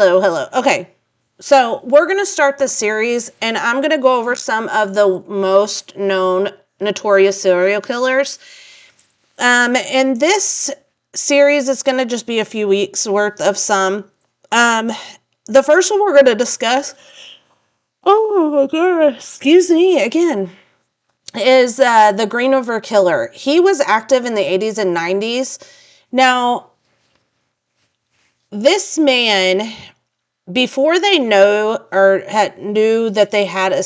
Hello. Okay, so we're going to start the series, and I'm going to go over some of the most known notorious serial killers. In this series, it's going to just be a few weeks worth of some. The first one we're going to discuss, oh my god, excuse me again, is the Green River Killer. He was active in the 80s and 90s. Now, this man, before they knew that they had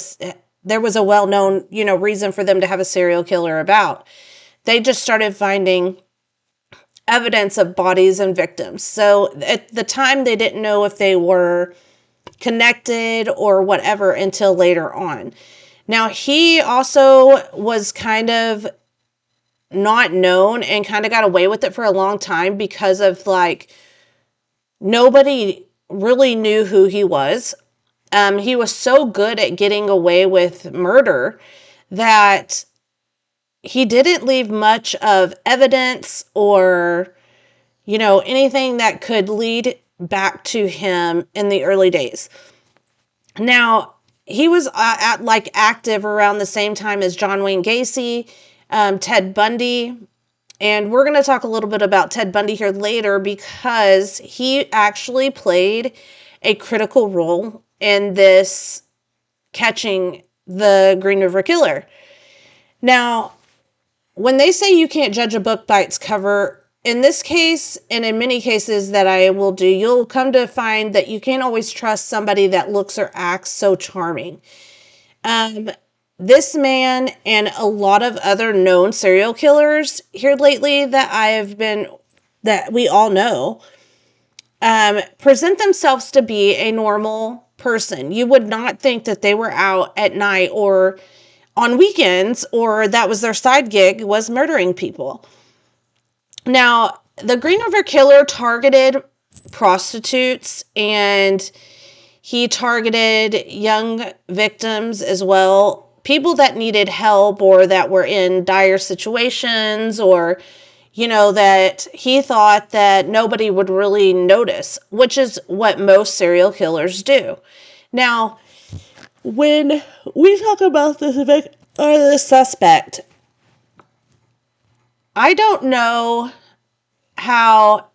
there was a well-known, reason for them to have a serial killer about, they just started finding evidence of bodies and victims. So at the time, they didn't know if they were connected or whatever until later on. Now, he also was kind of not known and kind of got away with it for a long time because of nobody really knew who he was. He was so good at getting away with murder that he didn't leave much of evidence or, anything that could lead back to him in the early days. Now, he was active around the same time as John Wayne Gacy, Ted Bundy, and we're going to talk a little bit about Ted Bundy here later because he actually played a critical role in this catching the Green River Killer. Now, when they say you can't judge a book by its cover, in this case, and in many cases that I will do, you'll come to find that you can't always trust somebody that looks or acts so charming. This man and a lot of other known serial killers here lately that we all know, present themselves to be a normal person. You would not think that they were out at night or on weekends, or that was their side gig, was murdering people. Now, the Green River Killer targeted prostitutes, and he targeted young victims as well, people that needed help or that were in dire situations, or, that he thought that nobody would really notice, which is what most serial killers do. Now, when we talk about the suspect, I don't know how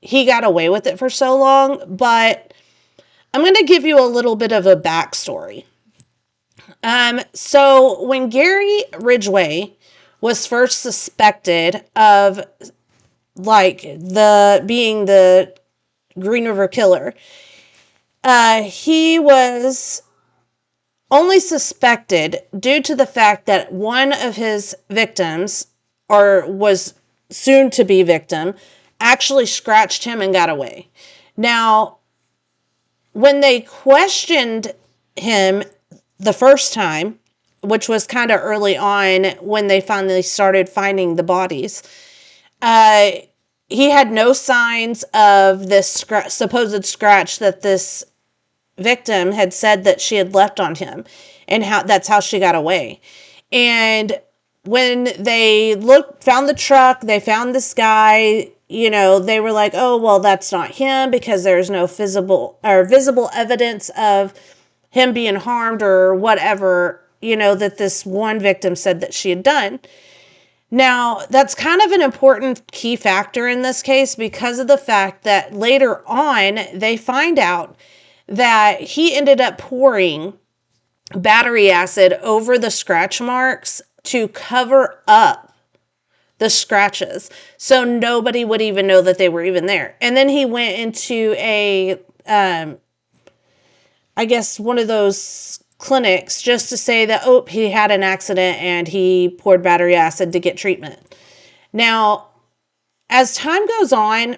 he got away with it for so long, but I'm going to give you a little bit of a backstory. So when Gary Ridgway was first suspected of being the Green River Killer, he was only suspected due to the fact that one of his victims, or was soon to be victim, actually scratched him and got away. Now, when they questioned him the first time, which was kind of early on when they finally started finding the bodies, he had no signs of this supposed scratch that this victim had said that she had left on him, and that's how she got away. And when they found the truck, they found this guy, they were like, oh, well, that's not him because there's no visible evidence of him being harmed or whatever, that this one victim said that she had done. Now, that's kind of an important key factor in this case because of the fact that later on, they find out that he ended up pouring battery acid over the scratch marks to cover up the scratches so nobody would even know that they were even there. And then he went into one of those clinics just to say that, he had an accident and he poured battery acid to get treatment. Now, as time goes on,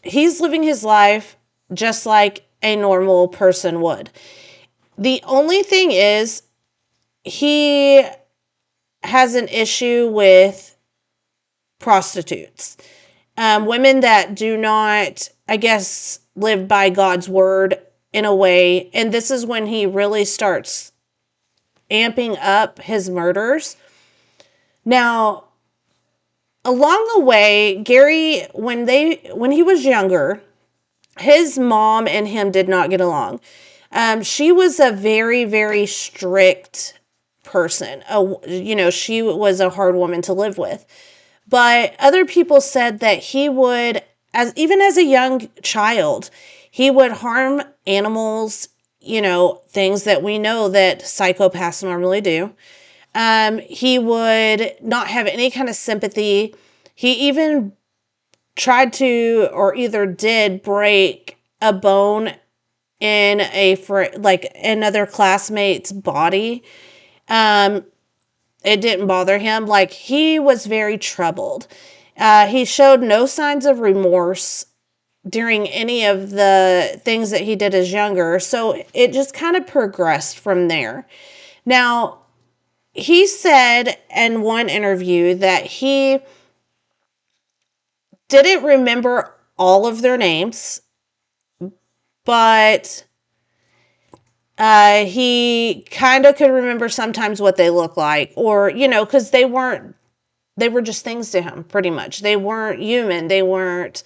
he's living his life just like a normal person would. The only thing is, he has an issue with prostitutes. Women that do not, live by God's word in a way. And this is when he really starts amping up his murders. Now, along the way, Gary, when he was younger, his mom and him did not get along. She was a very, very strict person. She was a hard woman to live with. But other people said that he would, even as a young child, he would harm animals, things that we know that psychopaths normally do. He would not have any kind of sympathy. He even tried to, or either did, break a bone in another classmate's body. It didn't bother him. Like, he was very troubled. He showed no signs of remorse during any of the things that he did as younger. So it just kind of progressed from there. Now, he said in one interview that he didn't remember all of their names, but he kind of could remember sometimes what they look like, or, because they were just things to him, pretty much. They weren't human. They weren't,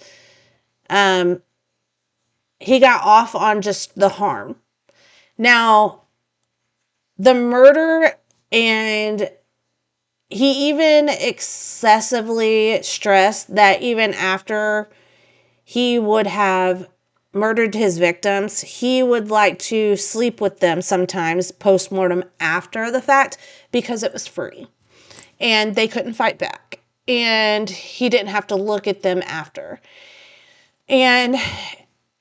he got off on just the harm. Now, the murder, and he even excessively stressed that even after he would have murdered his victims, he would like to sleep with them sometimes post-mortem after the fact, because it was free and they couldn't fight back, and he didn't have to look at them after. And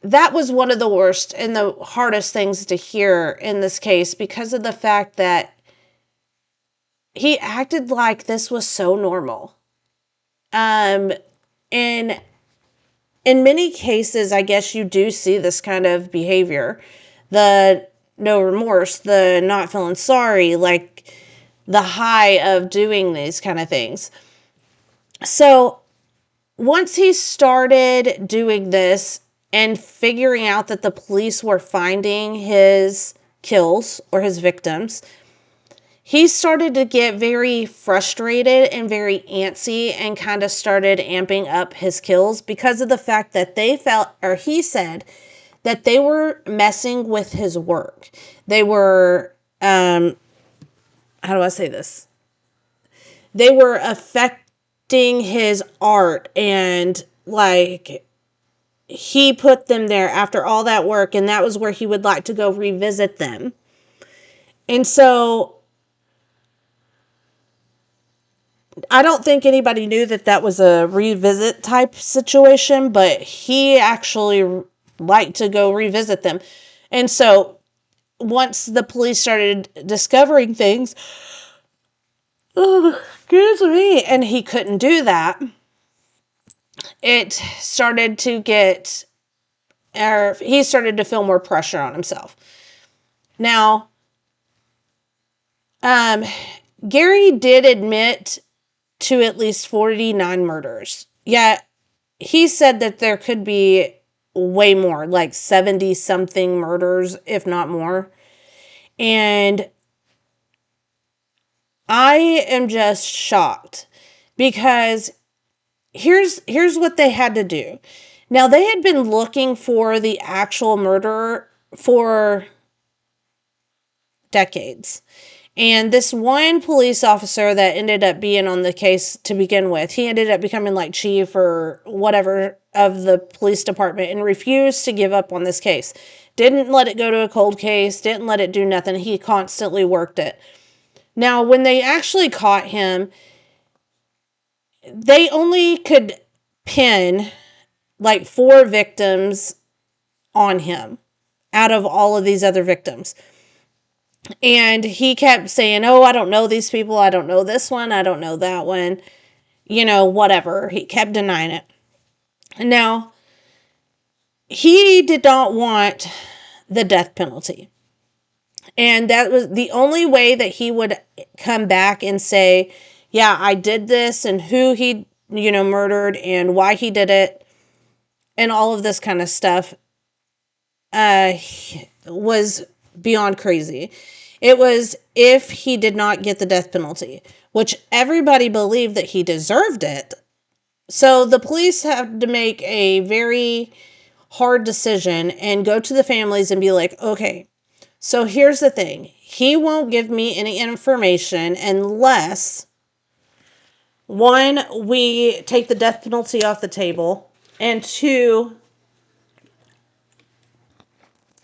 that was one of the worst and the hardest things to hear in this case, because of the fact that he acted like this was so normal. And in many cases, I guess you do see this kind of behavior. The no remorse, the not feeling sorry, like the high of doing these kind of things. So once he started doing this and figuring out that the police were finding his kills or his victims, he started to get very frustrated and very antsy, and kind of started amping up his kills because of the fact that they felt, or he said, that they were messing with his work. They were, how do I say this? They were affecting his art, and like, he put them there after all that work, and that was where he would like to go revisit them. And so I don't think anybody knew that that was a revisit type situation, but he actually liked to go revisit them. And so once the police started discovering things, excuse me, and he couldn't do that, it started to get, or he started to feel more pressure on himself. Now, Gary did admit to at least 49 murders. Yet he said that there could be way more, like 70 something murders, if not more. And I am just shocked, because here's what they had to do. Now, they had been looking for the actual murderer for decades. And this one police officer that ended up being on the case to begin with, he ended up becoming like chief or whatever of the police department, and refused to give up on this case. Didn't let it go to a cold case, didn't let it do nothing. He constantly worked it. Now, when they actually caught him, they only could pin like 4 victims on him out of all of these other victims. And he kept saying, oh, I don't know these people. I don't know this one. I don't know that one. Whatever. He kept denying it. Now, he did not want the death penalty. And that was the only way that he would come back and say, yeah, I did this, and who he, murdered, and why he did it, and all of this kind of stuff, was beyond crazy. It was if he did not get the death penalty, which everybody believed that he deserved it. So the police had to make a very hard decision and go to the families and be like, okay, so here's the thing. He won't give me any information unless, one, we take the death penalty off the table, and two,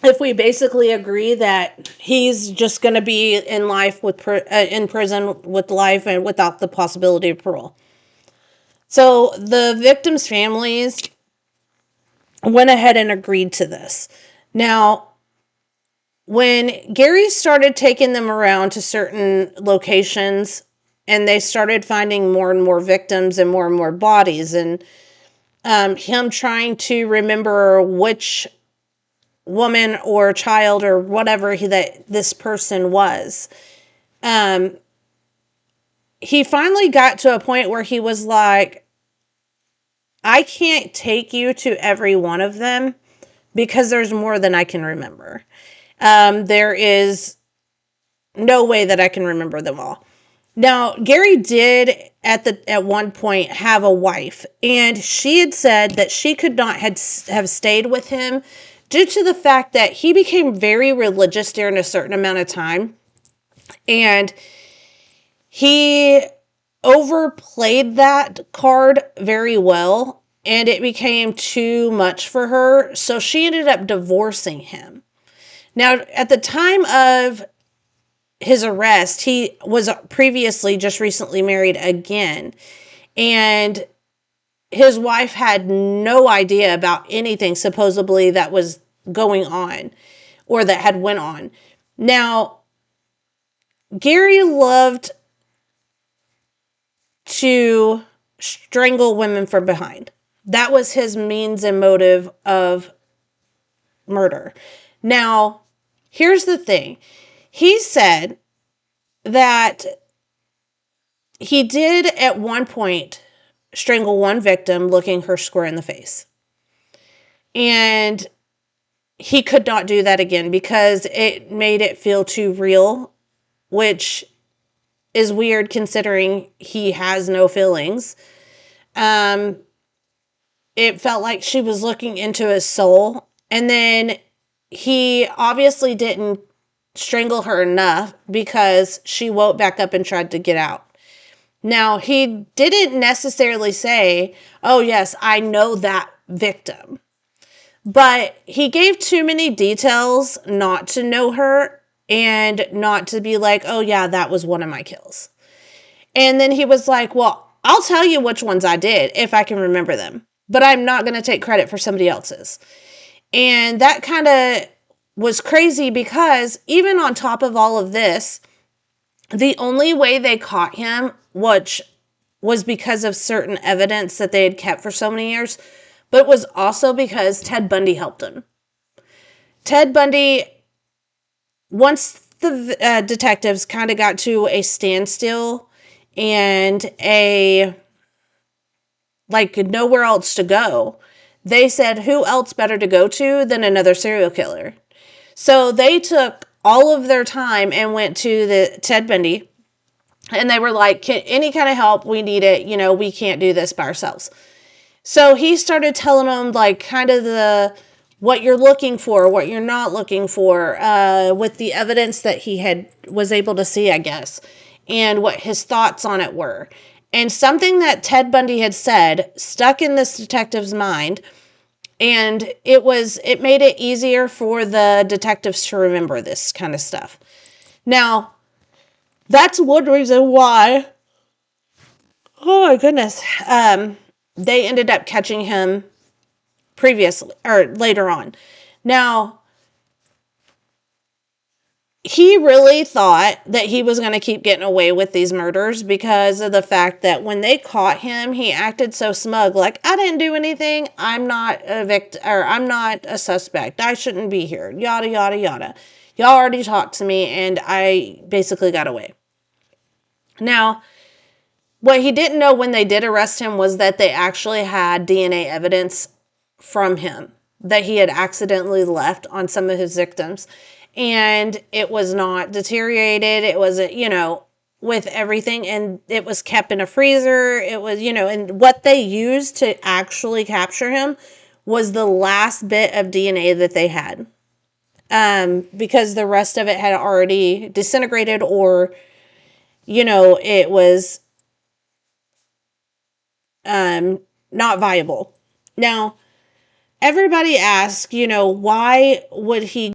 if we basically agree that he's just going to be in life in prison with life and without the possibility of parole. So the victims' families went ahead and agreed to this. Now, when Gary started taking them around to certain locations and they started finding more and more victims and more bodies, and him trying to remember which woman or child or whatever that this person was, he finally got to a point where he was like, I can't take you to every one of them because there's more than I can remember. There is no way that I can remember them all. Now, Gary did at one point have a wife, and she had said that she could not have stayed with him due to the fact that he became very religious during a certain amount of time, and he overplayed that card very well, and it became too much for her, so she ended up divorcing him. Now, at the time of his arrest, he was previously just recently married again, and his wife had no idea about anything supposedly that was going on or that had went on. Now, Gary loved to strangle women from behind. That was his means and motive of murder. Now, here's the thing. He said that he did at one point strangle one victim, looking her square in the face. And he could not do that again because it made it feel too real, which is weird considering he has no feelings. It felt like she was looking into his soul. And then he obviously didn't strangle her enough because she woke back up and tried to get out. Now, he didn't necessarily say, oh, yes, I know that victim. But he gave too many details not to know her and not to be like, oh, yeah, that was one of my kills. And then he was like, well, I'll tell you which ones I did if I can remember them, but I'm not going to take credit for somebody else's. And that kind of was crazy because even on top of all of this, the only way they caught him, which was because of certain evidence that they had kept for so many years, but it was also because Ted Bundy helped him. Ted Bundy, once the detectives kind of got to a standstill and nowhere else to go, they said, who else better to go to than another serial killer? So they took all of their time and went to the Ted Bundy, and they were like, any kind of help, we need it. We can't do this by ourselves. So he started telling them like kind of what you're looking for, what you're not looking for, with the evidence that he was able to see, I guess, and what his thoughts on it were. And something that Ted Bundy had said stuck in this detective's mind, and it made it easier for the detectives to remember this kind of stuff. Now, that's one reason why, oh my goodness, they ended up catching him previously or later on. Now, he really thought that he was going to keep getting away with these murders because of the fact that when they caught him, he acted so smug, like, I didn't do anything. I'm not a victim, or I'm not a suspect. I shouldn't be here. Yada, yada, yada. Y'all already talked to me and I basically got away. Now, what he didn't know when they did arrest him was that they actually had DNA evidence from him that he had accidentally left on some of his victims. And it was not deteriorated. It was, with everything. And it was kept in a freezer. It was, and what they used to actually capture him was the last bit of DNA that they had. Because the rest of it had already disintegrated, or, it was not viable. Now, everybody asks, why would he